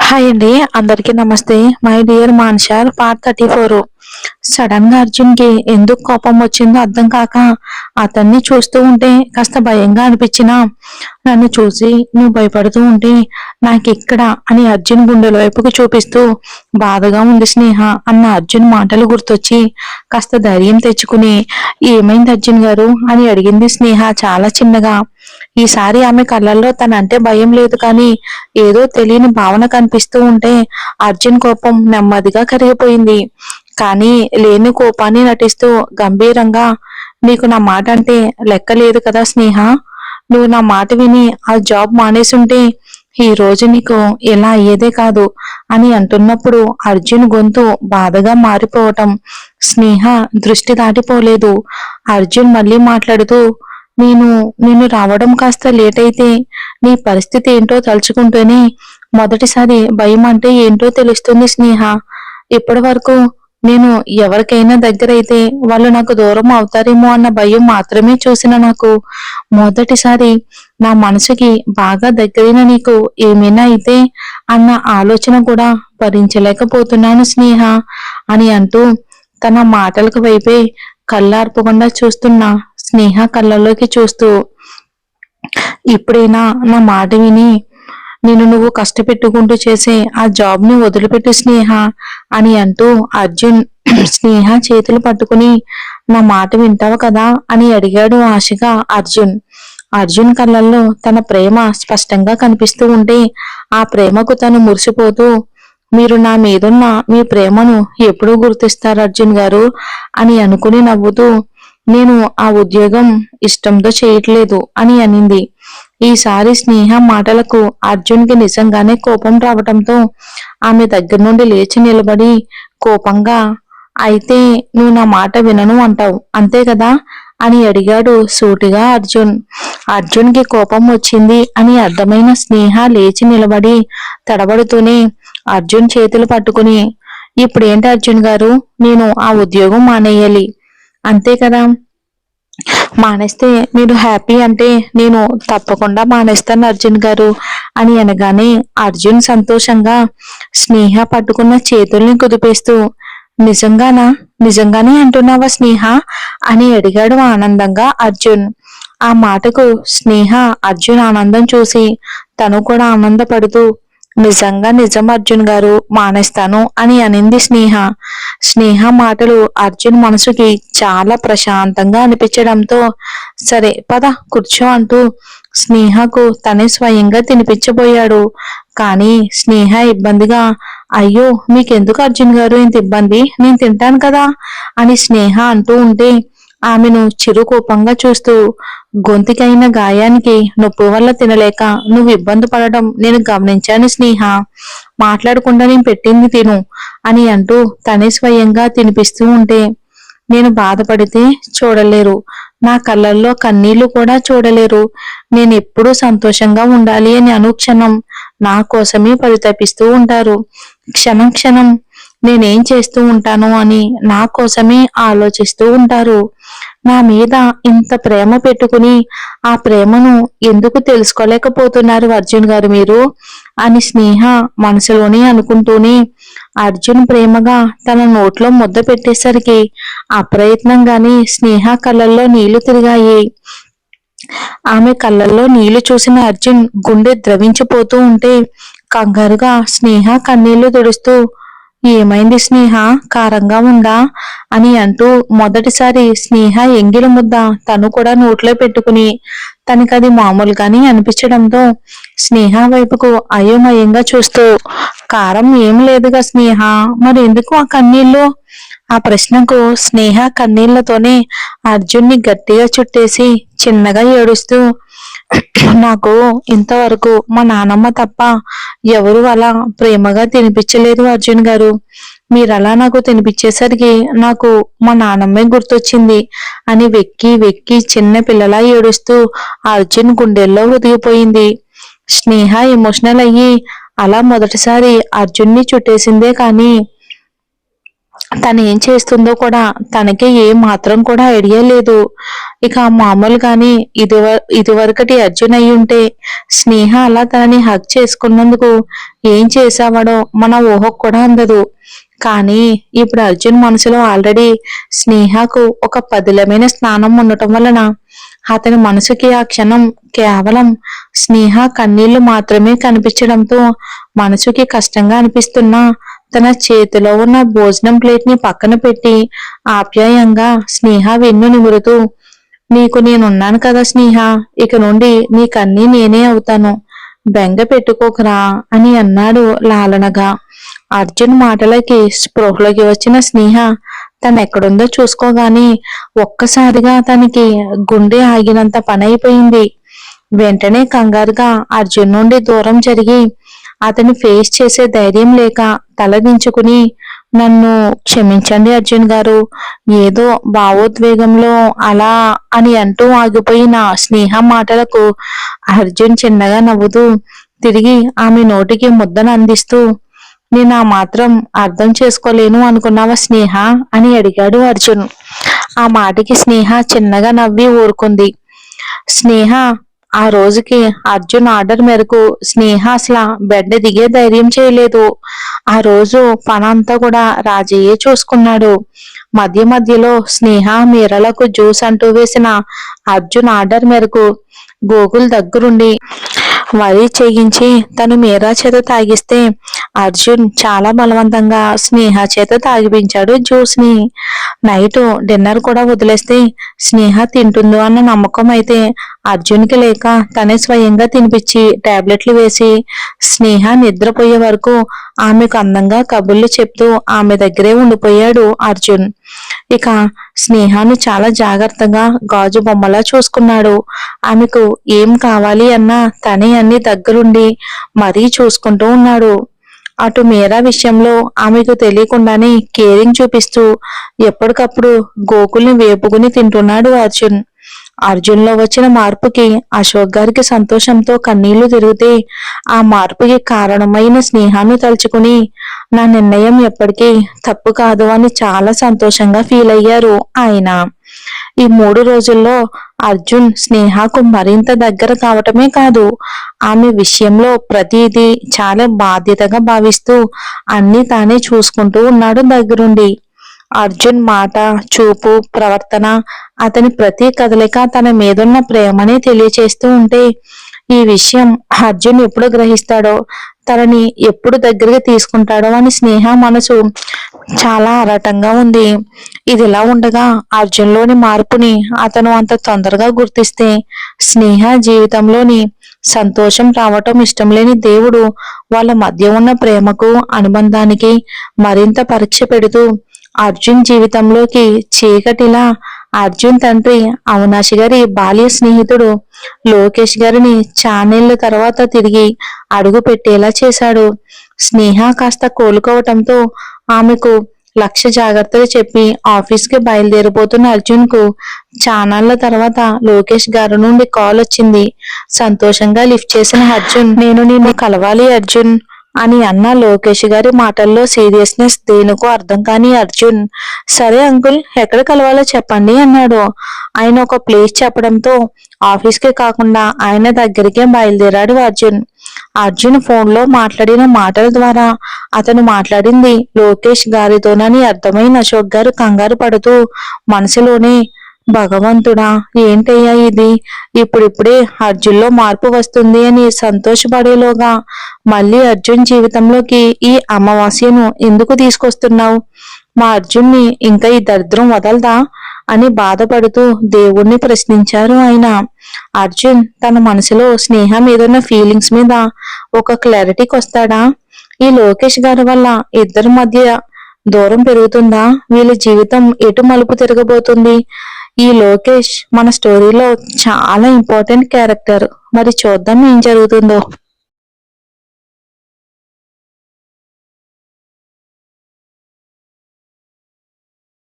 Hi అండి. అందరికీ నమస్తే. మై డియర్ మాన్షార్ పార్ట్ 34. సడన్ గా అర్జున్ కి ఎందుకు కోపం వచ్చిందో అర్థం కాక అతన్ని చూస్తూ ఉంటే కాస్త భయంగా అనిపించినా, నన్ను చూసి నువ్వు భయపడుతూ ఉంటే నాకెక్కడ అని అర్జున్ గుండెల వైపుకు చూపిస్తూ బాధగా ఉంది స్నేహ అన్న అర్జున్ మాటలు గుర్తొచ్చి కాస్త ధైర్యం తెచ్చుకుని, ఏమైంది అర్జున్ గారు అని అడిగింది స్నేహ చాలా చిన్నగా. ఈసారి ఆమె కళ్ళల్లో తనంటే భయం లేదు కానీ ఏదో తెలియని భావన కనిపిస్తూ ఉంటే అర్జున్ కోపం నెమ్మదిగా కరిగిపోయింది. కానీ లేని కోపాన్ని నటిస్తూ గంభీరంగా, నీకు నా మాట అంటే లెక్క లేదు కదా స్నేహ, నువ్వు నా మాట విని ఆ జాబ్ మానేసుంటే ఈ రోజు నీకు ఎలా అయ్యేదే కాదు అని అంటున్నప్పుడు అర్జున్ గొంతు బాధగా మారిపోవటం స్నేహ దృష్టి దాటిపోలేదు. అర్జున్ మళ్ళీ మాట్లాడుతూ, నేను నిన్ను రావడం కాస్త లేట్ అయితే నీ పరిస్థితి ఏంటో తలుచుకుంటూనే మొదటిసారి భయం అంటే ఏంటో తెలుస్తుంది స్నేహ. ఇప్పటి వరకు నేను ఎవరికైనా దగ్గరైతే వాళ్ళు నాకు దూరం అవుతారేమో అన్న భయం మాత్రమే చూసిన నాకు మొదటిసారి నా మనసుకి బాగా దగ్గరైన నీకు ఏమైనా అయితే అన్న ఆలోచన కూడా భరించలేకపోతున్నాను స్నేహ అని అంటూ తన మాటలకు వైపే కళ్ళార్పకుండా చూస్తున్న స్నేహ కళ్ళలోకి చూస్తూ, ఇప్పుడైనా నా మాట విని నువ్వు కష్టపెట్టుకుంటూ చేసే ఆ జాబ్ ని వదిలిపెట్టు స్నేహ అని అంటూ అర్జున్ స్నేహ చేతులు పట్టుకుని, నా మాట వింటావు కదా అని అడిగాడు ఆశగా అర్జున్. అర్జున్ కళ్ళల్లో తన ప్రేమ స్పష్టంగా కనిపిస్తూ ఉంటే ఆ ప్రేమకు తను మురిసిపోతూ, మీరు నా మీదున్న మీ ప్రేమను ఎప్పుడూ గుర్తిస్తారు అర్జున్ గారు అని అనుకుని నవ్వుతూ, నేను ఆ ఉద్యోగం ఇష్టంతో చేయట్లేదు అని అనింది. ఈసారి స్నేహ మాటలకు అర్జున్ కి నిజంగానే కోపం రావటంతో ఆమె దగ్గర నుండి లేచి నిలబడి కోపంగా, అయితే నువ్వు నా మాట వినను అంటావు అంతే కదా అని అడిగాడు సూటిగా అర్జున్. అర్జున్ కి కోపం వచ్చింది అని అర్థమైన స్నేహ లేచి నిలబడి తడబడుతూనే అర్జున్ చేతులు పట్టుకుని, ఇప్పుడేంటి అర్జున్ గారు, నేను ఆ ఉద్యోగం మానేయాలి అంతే కదా, మానేస్తే మీరు హ్యాపీ అంటే నేను తప్పకుండా మానేస్తాను అర్జున్ గారు అని అనగానే అర్జున్ సంతోషంగా స్నేహ పట్టుకున్న చేతుల్ని కుదిపేస్తూ, నిజంగానా, నిజంగానే అంటున్నావా స్నేహ అని అడిగాడు ఆనందంగా అర్జున్. ఆ మాటకు స్నేహ అర్జున్ ఆనందం చూసి తను కూడా ఆనందపడుతూ, నిజంగా నిజం అర్జున్ గారు, మానేస్తాను అని అనింది స్నేహ. స్నేహ మాటలు అర్జున్ మనసుకి చాలా ప్రశాంతంగా అనిపించడంతో, సరే పద కూర్చో అంటూ స్నేహకు తనే స్వయంగా తినిపించబోయాడు. కానీ స్నేహ ఇబ్బందిగా, అయ్యో మీకెందుకు అర్జున్ గారు ఇంత ఇబ్బంది, నేను తింటాను కదా అని స్నేహ అంటూ ఉంటే ఆమెను చిరుకోపంగా చూస్తూ, గొంతుకైన గాయానికి నొప్పి వల్ల తినలేక నువ్వు ఇబ్బంది పడడం నేను గమనించాను స్నేహ, మాట్లాడకుండా నేను పెట్టింది తిను అని అంటూ తనే స్వయంగా తినిపిస్తూ ఉంటే, నేను బాధపడితే చూడలేరు, నా కళ్ళల్లో కన్నీళ్లు కూడా చూడలేరు, నేను ఎప్పుడూ సంతోషంగా ఉండాలి అని అనుక్షణం నా కోసమే పరితపిస్తూ ఉంటారు, క్షణం క్షణం నేనేం చేస్తూ ఉంటాను అని నా కోసమే ఆలోచిస్తూ ఉంటారు, నా మీద ఇంత ప్రేమ పెట్టుకుని ఆ ప్రేమను ఎందుకు తెలుసుకోలేకపోతున్నారు అర్జున్ గారు మీరు అని స్నేహ మనసులోనే అనుకుంటూనే అర్జున్ ప్రేమగా తన నోట్లో ముద్ద పెట్టేసరికి అప్రయత్నంగానే స్నేహ కళ్ళల్లో నీళ్లు తిరిగాయి. ఆమె కళ్ళల్లో నీళ్లు చూసిన అర్జున్ గుండె ద్రవించిపోతూ ఉంటే కంగారుగా స్నేహ కన్నీళ్లు తుడుస్తూ, ఏమైంది స్నేహ, కారంగా ఉందా అని అంటూ మొదటిసారి స్నేహ ఎంగిలి ముద్ద తను కూడా నోట్లో పెట్టుకుని తనకది మామూలుగానే అనిపించడంతో స్నేహ వైపుకు అయోమయంగా చూస్తూ, కారం ఏం లేదుగా స్నేహ, మరి ఎందుకు ఆ కన్నీళ్ళు, ఆ ప్రశ్నకు స్నేహ కన్నీళ్లతోనే అర్జున్ని గట్టిగా చుట్టేసి చిన్నగా ఏడుస్తూ, నాకు ఇంతవరకు మా నానమ్మ తప్ప ఎవరు అలా ప్రేమగా తినిపించలేదు అర్జున్ గారు, మీరలా నాకు తినిపించేసరికి నాకు మా నానమ్మే గుర్తొచ్చింది అని వెక్కి వెక్కి చిన్న పిల్లలా ఏడుస్తూ అర్జున్ గుండెల్లో ఒదిగిపోయింది. స్నేహ ఎమోషనల్ అయ్యి అలా మొదటిసారి అర్జున్ని చుట్టేసిందే కానీ తను ఏం చేస్తుందో కూడా తనకే ఏ మాత్రం కూడా ఐడియా లేదు. ఇక మామూలుగాని ఇదివరకటి అర్జున్ అయి ఉంటే స్నేహ అలా తనని హక్ చేసుకున్నందుకు ఏం చేసావాడో మన ఊహకు కూడా అందదు. కానీ ఇప్పుడు అర్జున్ మనసులో ఆల్రెడీ స్నేహకు ఒక పదిలమైన స్నానం ఉండటం వలన అతని మనసుకి ఆ క్షణం కేవలం స్నేహ కన్నీళ్లు మాత్రమే కనిపించడంతో మనసుకి కష్టంగా అనిపిస్తున్నా తన చేతిలో ఉన్న భోజనం ప్లేట్ ని పక్కన పెట్టి ఆప్యాయంగా స్నేహ వెన్ను నిమురుతూ, నీకు నేనున్నాను కదా స్నేహ, ఇక నుండి నీకన్నీ నేనే అవుతాను, బెంగ పెట్టుకోకరా అని అన్నాడు లాలనగా. అర్జున్ మాటలకి స్పృహలోకి వచ్చిన స్నేహ తనెక్కడుందో చూసుకోగాని ఒక్కసారిగా తనకి గుండె ఆగినంత పని అయిపోయింది. వెంటనే కంగారుగా అర్జున్ నుండి దూరం జరిగి అతని ఫేస్ చేసే ధైర్యం లేక తల దించుకుని, నన్ను క్షమించండి అర్జున్ గారు, ఏదో భావోద్వేగంలో అలా అని అంటూ ఆగిపోయిన స్నేహ మాటలకు అర్జున్ చిన్నగా నవ్వుతూ తిరిగి ఆమె నోటికి ముద్దను అందిస్తూ, నేను ఆ మాత్రం అర్థం చేసుకోలేను అనుకున్నావా స్నేహ అని అడిగాడు అర్జున్. ఆ మాటకి స్నేహ చిన్నగా నవ్వి ఊరుకుంది. స్నేహ ఆ రోజుకి అర్జున్ ఆర్డర్ మేరకు స్నేహ అసలు బెడ్ దిగే ధైర్యం చేయలేదు. ఆ రోజు పనంతా కూడా రాజయ్యే చూసుకున్నాడు. మధ్య మధ్యలో స్నేహ మీరలకు జ్యూస్ అంటూ వేసిన అర్జున్ ఆర్డర్ మేరకు గోకుల్ దగ్గరుండి వరి చేయించి తను మీరా చేత తాగిస్తే అర్జున్ చాలా బలవంతంగా స్నేహ చేత తాగిపించాడు జ్యూస్ ని. నైట్ డిన్నర్ కూడా వదిలేస్తే స్నేహ తింటుందో అన్న నమ్మకం అయితే అర్జున్కి లేక తనే స్వయంగా తినిపించి టాబ్లెట్లు వేసి స్నేహ నిద్రపోయే వరకు ఆమెకు అందంగా కబుర్లు చెప్తూ ఆమె దగ్గరే ఉండిపోయాడు అర్జున్. ఇక స్నేహాను చాలా జాగ్రత్తగా గాజు బొమ్మలా చూసుకున్నాడు. ఆమెకు ఏం కావాలి అన్నా తనే అన్ని దగ్గరుండి మరీ చూసుకుంటూ ఉన్నాడు. అటు మీరా విషయంలో ఆమెకు తెలియకుండానే కేరింగ్ చూపిస్తూ ఎప్పటికప్పుడు గోకుల్ని వేపుకుని తింటున్నాడు అర్జున్. అర్జున్లో వచ్చిన మార్పుకి అశోక్ గారికి సంతోషంతో కన్నీళ్లు తిరిగితే ఆ మార్పుకి కారణమైన స్నేహాన్ని తలుచుకుని నా నిర్ణయం ఎప్పటికీ తప్పు కాదు అని చాలా సంతోషంగా ఫీల్ అయ్యారు ఆయన. ఈ 3 రోజుల్లో అర్జున్ స్నేహకు మరింత దగ్గర కావటమే కాదు, ఆమె విషయంలో ప్రతిదీ చాలా బాధ్యతగా భావిస్తూ అన్ని తానే చూసుకుంటూ ఉన్నాడు దగ్గరుండి. అర్జున్ మాట, చూపు, ప్రవర్తన, అతని ప్రతి కదలిక తన మీదున్న ప్రేమని తెలియచేస్తూ ఉంటే ఈ విషయం అర్జున్ ఎప్పుడు గ్రహిస్తాడో, తనని ఎప్పుడు దగ్గరికి తీసుకుంటాడో అని స్నేహ మనసు చాలా ఆరాటంగా ఉంది. ఇదిలా ఉండగా అర్జున్లోని మార్పుని అతను అంత తొందరగా గుర్తిస్తే స్నేహ జీవితంలోని సంతోషం రావటం ఇష్టం లేని దేవుడు వాళ్ళ మధ్య ఉన్న ప్రేమకు, అనుబంధానికి మరింత పరీక్ష పెడుతూ అర్జున్ జీవితంలోకి చీకటిలా అర్జున్ తండ్రి అవినాష్ గారి బాల్య స్నేహితుడు లోకేష్ గారిని చానేళ్ల తర్వాత తిరిగి అడుగు పెట్టేలా చేశాడు. స్నేహ కాస్త కోలుకోవటంతో ఆమెకు లక్ష జాగ్రత్తలు చెప్పి ఆఫీస్కి బయలుదేరిపోతున్న అర్జున్ కు చానాళ్ల తర్వాత లోకేష్ గారి నుండి కాల్ వచ్చింది. సంతోషంగా లిఫ్ట్ చేసిన అర్జున్, నేను నిన్ను కలవాలి అర్జున్ అని అన్న లోకేష్ గారి మాటల్లో సీరియస్నెస్ దేనికో అర్థం కాని అర్జున్, సరే అంకుల్ ఎక్కడ కలవాలో చెప్పండి అన్నాడు. ఆయన ఒక ప్లేస్ చెప్పడంతో ఆఫీస్కి కాకుండా ఆయన దగ్గరికే బయలుదేరాడు అర్జున్. అర్జున్ ఫోన్లో మాట్లాడిన మాటల ద్వారా అతను మాట్లాడింది లోకేష్ గారితోనని అర్థమైన అశోక్ గారు కంగారు పడుతూ మనసులోనే, భగవంతుడా ఏంటయ్యా ఇది, ఇప్పుడిప్పుడే అర్జున్లో మార్పు వస్తుంది అని సంతోషపడేలోగా మళ్ళీ అర్జున్ జీవితంలోకి ఈ అమావాస్యను ఎందుకు తీసుకొస్తున్నావు, మా అర్జున్ని ఇంకా ఈ దరిద్రం వదలదా అని బాధపడుతూ దేవుణ్ణి ప్రశ్నించారు ఆయన. అర్జున్ తన మనసులో స్నేహ మీదున్న ఫీలింగ్స్ మీద ఒక క్లారిటీకి వస్తాడా, ఈ లోకేష్ గారి వల్ల ఇద్దరి మధ్య దూరం పెరుగుతుందా, వీళ్ళ జీవితం ఎటు మలుపు తిరగబోతుంది. ఈ లోకేష్ మన స్టోరీలో చాలా ఇంపార్టెంట్ క్యారెక్టర్. మరి చూద్దాం ఏం జరుగుతుందో.